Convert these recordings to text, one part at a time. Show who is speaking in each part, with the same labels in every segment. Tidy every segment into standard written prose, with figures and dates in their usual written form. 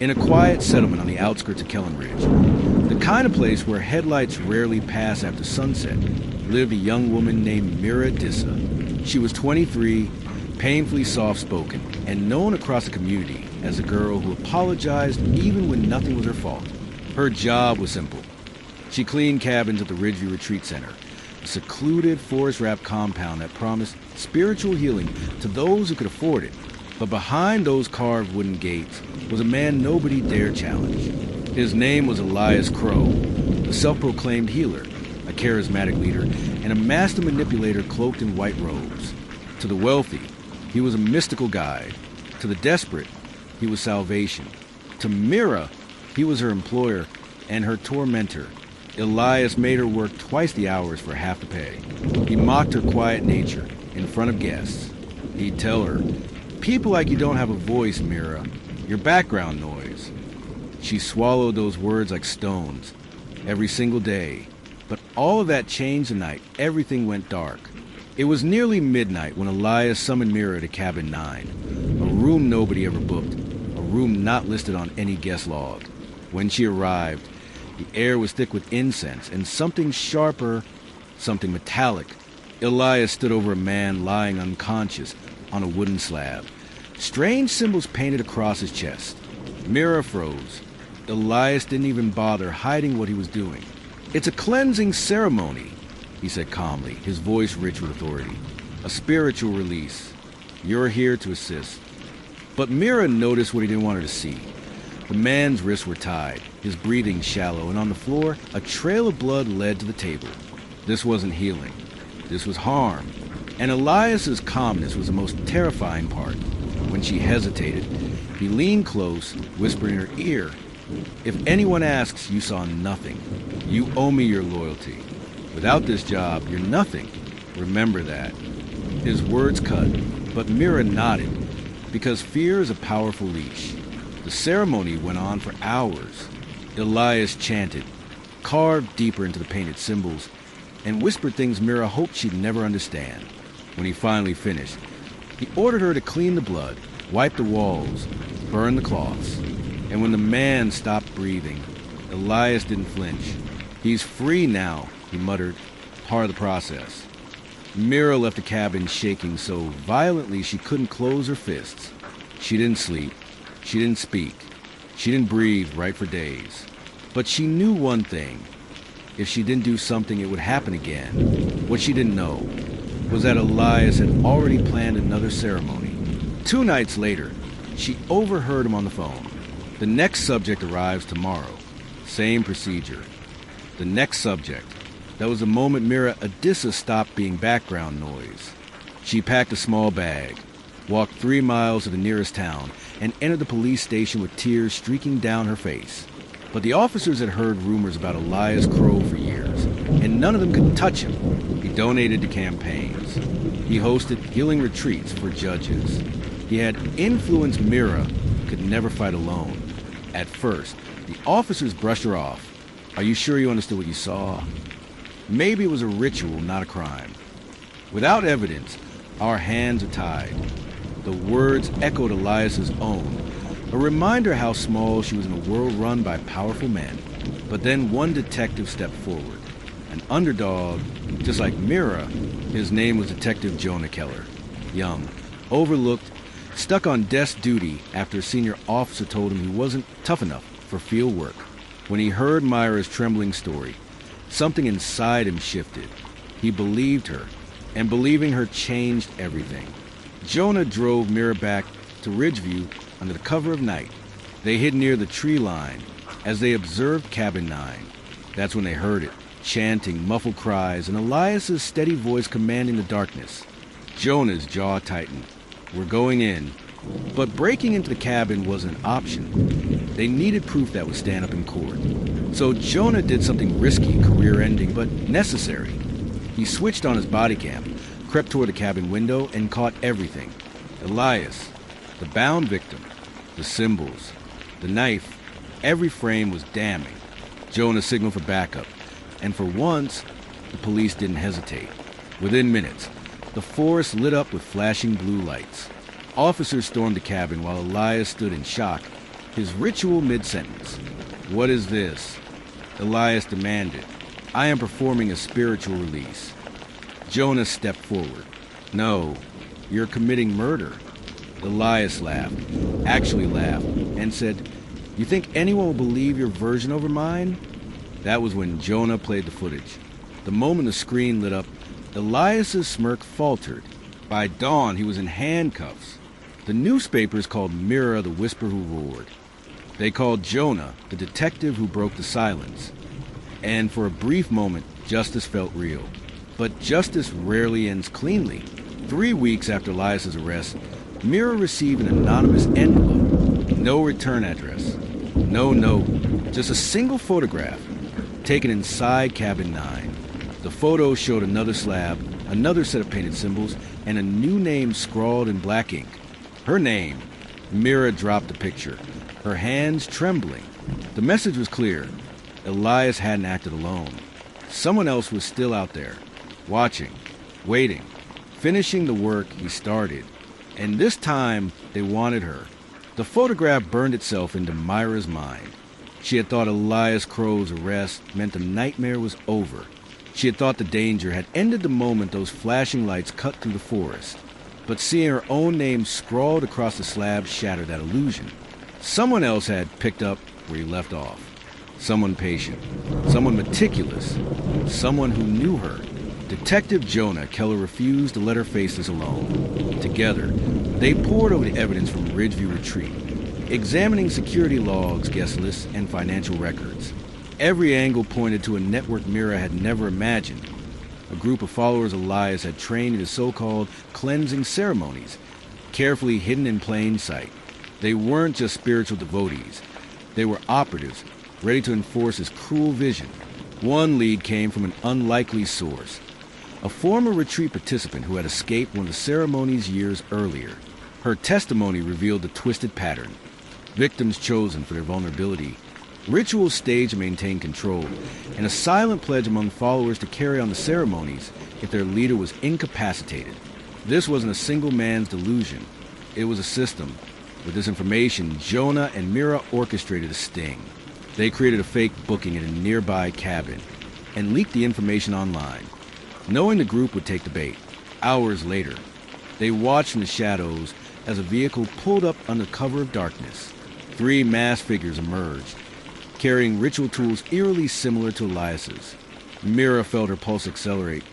Speaker 1: in a quiet settlement on the outskirts of Kellen Ridge, the kind of place where headlights rarely pass after sunset, lived a young woman named Mira Adisa. She was 23, painfully soft-spoken, and known across the community as a girl who apologized even when nothing was her fault. Her job was simple. She cleaned cabins at the Ridgeview Retreat Center, a secluded, forest-wrapped compound that promised spiritual healing to those who could afford it. But behind those carved wooden gates was a man nobody dared challenge. His name was Elias Crowe, a self-proclaimed healer, a charismatic leader, and a master manipulator cloaked in white robes. To the wealthy, he was a mystical guide. To the desperate, he was salvation. To Mira, he was her employer and her tormentor. Elias made her work twice the hours for half the pay. He mocked her quiet nature in front of guests. He'd tell her, "People like you don't have a voice, Mira. You're background noise." She swallowed those words like stones every single day. But all of that changed the night everything went dark. It was nearly midnight when Elias summoned Mira to Cabin 9, a room nobody ever booked, a room not listed on any guest log. When she arrived, the air was thick with incense and something sharper, something metallic. Elias stood over a man lying unconscious on a wooden slab. Strange symbols painted across his chest. Mira froze. Elias didn't even bother hiding what he was doing. "It's a cleansing ceremony," he said calmly, his voice rich with authority. "A spiritual release. You're here to assist." But Mira noticed what he didn't want her to see. The man's wrists were tied, his breathing shallow, and on the floor, a trail of blood led to the table. This wasn't healing. This was harm. And Elias's calmness was the most terrifying part. When she hesitated, he leaned close, whispering in her ear, "If anyone asks, you saw nothing. You owe me your loyalty. Without this job, you're nothing. Remember that." His words cut, but Mira nodded, because fear is a powerful leash. The ceremony went on for hours. Elias chanted, carved deeper into the painted symbols, and whispered things Mira hoped she'd never understand. When he finally finished, he ordered her to clean the blood, wipe the walls, burn the cloths. And when the man stopped breathing, Elias didn't flinch. "He's free now," he muttered, "part of the process." Mira left the cabin shaking so violently she couldn't close her fists. She didn't sleep. She didn't speak. She didn't breathe right for days. But she knew one thing. If she didn't do something, it would happen again. What she didn't know was that Elias had already planned another ceremony. 2 nights later, she overheard him on the phone. "The next subject arrives tomorrow. Same procedure." The next subject. That was the moment Mira Adisa stopped being background noise. She packed a small bag, walked 3 miles to the nearest town, and entered the police station with tears streaking down her face. But the officers had heard rumors about Elias Crowe for years, and none of them could touch him. He donated to campaigns. He hosted healing retreats for judges. He had influenced Mira, could never fight alone. At first, the officers brushed her off. "Are you sure you understood what you saw?" Maybe it was a ritual, not a crime. Without evidence, our hands are tied. The words echoed Elias's own, a reminder how small she was in a world run by powerful men. But then one detective stepped forward. An underdog, just like Mira. His name was Detective Jonah Keller. Young, overlooked, stuck on desk duty after a senior officer told him he wasn't tough enough for field work. When he heard Myra's trembling story, something inside him shifted. He believed her, and believing her changed everything. Jonah drove Mira back to Ridgeview under the cover of night. They hid near the tree line as they observed Cabin 9. That's when they heard it, chanting, muffled cries, and Elias's steady voice commanding the darkness. Jonah's jaw tightened. "We're going in." But breaking into the cabin wasn't an option. They needed proof that would stand up in court. So Jonah did something risky, career-ending, but necessary. He switched on his body cam, crept toward the cabin window, and caught everything. Elias, the bound victim, the symbols, the knife. Every frame was damning. Jonah signaled for backup, and for once, the police didn't hesitate. Within minutes, the forest lit up with flashing blue lights. Officers stormed the cabin while Elias stood in shock, his ritual mid-sentence. "What is this?" Elias demanded. "I am performing a spiritual release." Jonah stepped forward. "No, you're committing murder." Elias laughed, actually laughed, and said, "You think anyone will believe your version over mine?" That was when Jonah played the footage. The moment the screen lit up, Elias's smirk faltered. By dawn, he was in handcuffs. The newspapers called Mira the whisper who roared. They called Jonah the detective who broke the silence. And for a brief moment, justice felt real. But justice rarely ends cleanly. 3 weeks after Elias's arrest, Mira received an anonymous envelope. No return address. No note. Just a single photograph, taken inside cabin 9. The photo showed another slab, another set of painted symbols, and a new name scrawled in black ink. Her name. Mira dropped the picture, her hands trembling. The message was clear. Elias hadn't acted alone. Someone else was still out there, watching, waiting, finishing the work he started. And this time, they wanted her. The photograph burned itself into Myra's mind. She had thought Elias Crowe's arrest meant the nightmare was over. She had thought the danger had ended the moment those flashing lights cut through the forest. But seeing her own name scrawled across the slab shattered that illusion. Someone else had picked up where he left off. Someone patient. Someone meticulous. Someone who knew her. Detective Jonah Keller refused to let her face this alone. Together, they pored over the evidence from Ridgeview Retreat, examining security logs, guest lists, and financial records. Every angle pointed to a network Mira had never imagined. A group of followers Elias had trained in his so-called cleansing ceremonies, carefully hidden in plain sight. They weren't just spiritual devotees. They were operatives, ready to enforce his cruel vision. One lead came from an unlikely source, a former retreat participant who had escaped one of the ceremonies years earlier. Her testimony revealed the twisted pattern. Victims chosen for their vulnerability, rituals staged to maintain control, and a silent pledge among followers to carry on the ceremonies if their leader was incapacitated. This wasn't a single man's delusion. It was a system. With this information, Jonah and Mira orchestrated a sting. They created a fake booking at a nearby cabin and leaked the information online, knowing the group would take the bait. Hours later, they watched in the shadows as a vehicle pulled up under cover of darkness. 3 masked figures emerged, carrying ritual tools eerily similar to Elias's. Mira felt her pulse accelerate,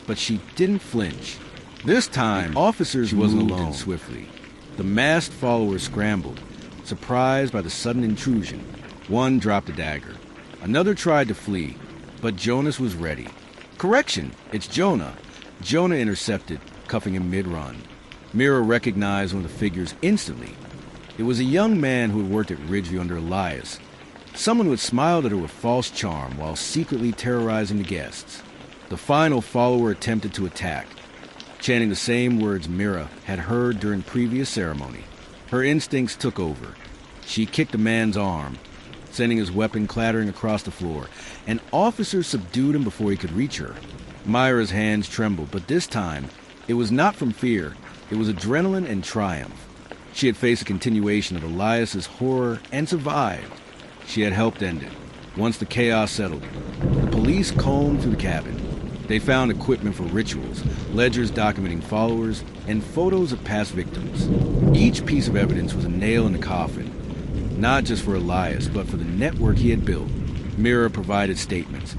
Speaker 1: but she didn't flinch. This time, officers wasn't alone. Swiftly. The masked followers scrambled, surprised by the sudden intrusion. One dropped a dagger. Another tried to flee, but Jonas was ready. "Correction, it's Jonah." Jonah intercepted, cuffing him mid-run. Mira recognized one of the figures instantly. It was a young man who had worked at Ridgeview under Elias, someone who had smiled at her with false charm while secretly terrorizing the guests. The final follower attempted to attack, chanting the same words Mira had heard during previous ceremony. Her instincts took over. She kicked the man's arm, sending his weapon clattering across the floor. An officer subdued him before he could reach her. Myra's hands trembled, but this time, it was not from fear. It was adrenaline and triumph. She had faced a continuation of Elias's horror and survived. She had helped end it. Once the chaos settled, the police combed through the cabin. They found equipment for rituals, ledgers documenting followers, and photos of past victims. Each piece of evidence was a nail in the coffin, not just for Elias, but for the network he had built. Mira provided statements,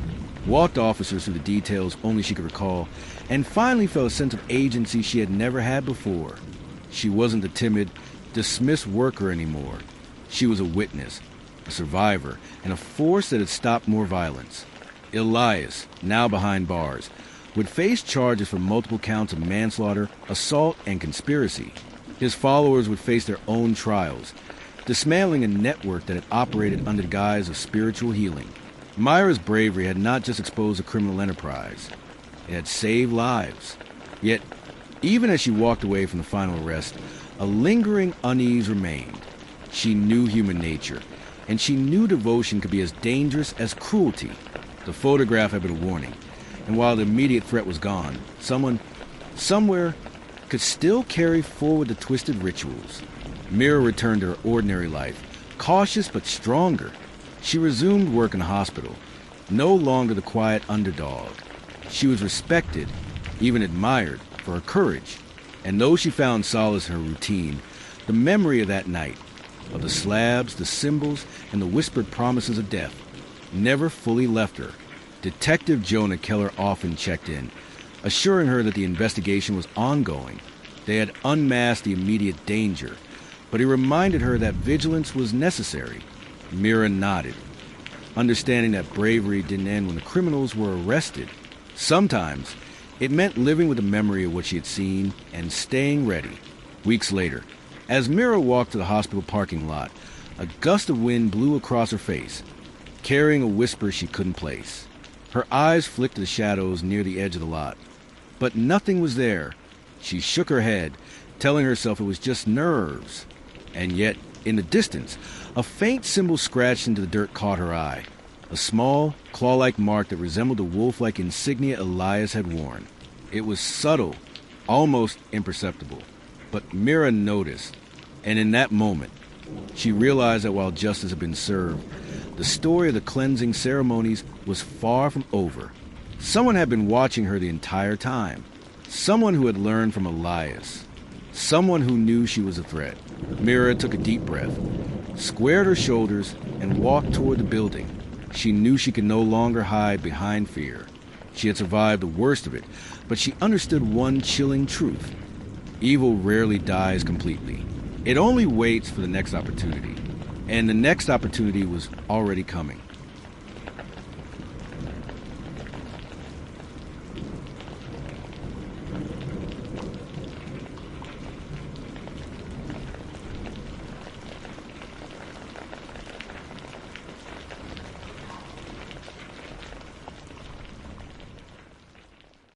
Speaker 1: walked officers through the details only she could recall, and finally felt a sense of agency she had never had before. She wasn't the timid, dismissed worker anymore. She was a witness, a survivor, and a force that had stopped more violence. Elias, now behind bars, would face charges for multiple counts of manslaughter, assault, and conspiracy. His followers would face their own trials, dismantling a network that had operated under the guise of spiritual healing. Myra's bravery had not just exposed a criminal enterprise. It had saved lives. Yet, even as she walked away from the final arrest, a lingering unease remained. She knew human nature, and she knew devotion could be as dangerous as cruelty. The photograph had been a warning, and while the immediate threat was gone, someone, somewhere, could still carry forward the twisted rituals. Mira returned to her ordinary life, Cautious but stronger, she resumed work in the hospital, no longer the quiet underdog. She was respected, even admired, for her courage, and though she found solace in her routine, the memory of that night, of the slabs, the symbols, and the whispered promises of death, never fully left her. Detective Jonah Keller often checked in, assuring her that the investigation was ongoing. They had unmasked the immediate danger, but he reminded her that vigilance was necessary. Mira nodded, understanding that bravery didn't end when the criminals were arrested. Sometimes it meant living with the memory of what she had seen and staying ready. Weeks later, as Mira walked to the hospital parking lot, a gust of wind blew across her face, carrying a whisper she couldn't place. Her eyes flicked to the shadows near the edge of the lot, but nothing was there. She shook her head, telling herself it was just nerves. And yet, in the distance, a faint symbol scratched into the dirt caught her eye. A small, claw-like mark that resembled the wolf-like insignia Elias had worn. It was subtle, almost imperceptible. But Mira noticed, and in that moment, she realized that while justice had been served, the story of the cleansing ceremonies was far from over. Someone had been watching her the entire time. Someone who had learned from Elias. Someone who knew she was a threat. Mira took a deep breath, squared her shoulders, and walked toward the building. She knew she could no longer hide behind fear. She had survived the worst of it, but she understood one chilling truth. Evil rarely dies completely. It only waits for the next opportunity. And the next opportunity was already coming.